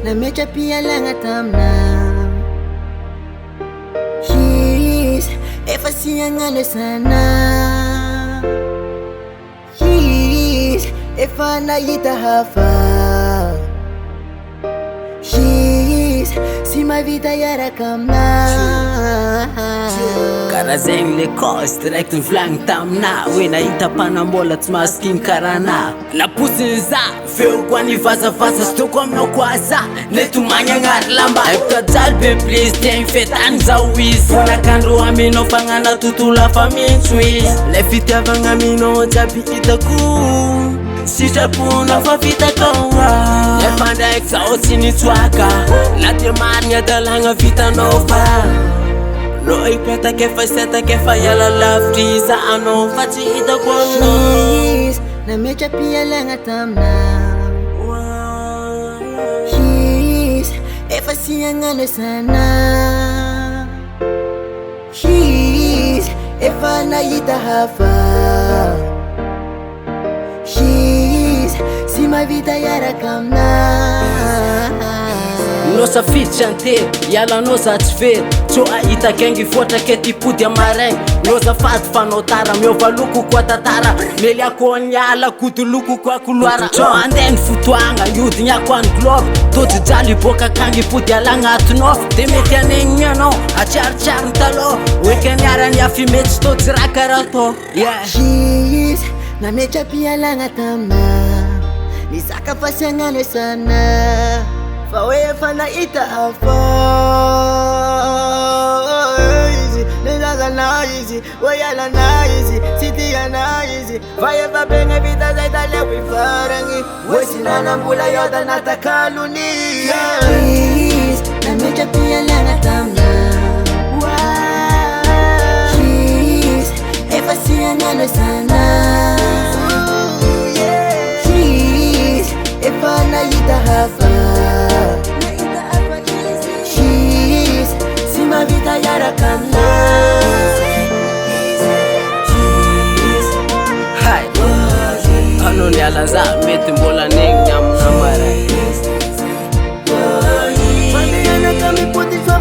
nametrapia lagna tamina Izy efa sy agnano sana Izy efa nahita hafa Izy sy mahavita hiaraka amina Karaha zegny le cause direct nivolagny tamina hoe nahita mpanambola tsy mahasikiny karaha na naposiny za feo koa nivazavaza sy toko aminao koa za netomagny agnary lamba epikajaly be please tiagny fetany zao izy vonakandro aminao fagnana tontolo hafa mihitsy izy le fitiavagna aminao jiaby hitako sitrapona fa vitakao efa ndraiky zao tsy nitsoaka na tia marigny adalagna vitanao fa no ipetaka efa setaka efa hiala lavitry iza anao fa tsy hitako Izy nametrapia lagna tamina Izy efa sy agnano sana Izy efa nahita hafa Izy sy mahavita hiaraka amina no safiditry antely ialanao za tsy very tso ahita kengy fotrake tipody amaraigny no zafady fanao tara miova loko koa tatara meliako Niala kody loko koa couloir tso andeha ny fotoagna iodigny ako any globe tojojaly boka akagny ipody alagnatinao de mety anegny anao atsiaritsiary ny taloha oeka niarany afy mety sy totsy raha karaha tô Izy nametrapia lagna tamina nizaka fa sy agnano sana fa hoe efa nahita hafa Izy nilagana izy hoe hialana izy sy tiana izy fa efa begna vita zay taleo ifaragny hoe sy nanambola yota natakalony Izy nametrapia lagna tamina Izy efa sy agnano sana Izy efa nahita hafa Izy sy mahavita hiaraka amina Hai ano Niala za mety mbola negny amina maray Mandehanaka mipody fa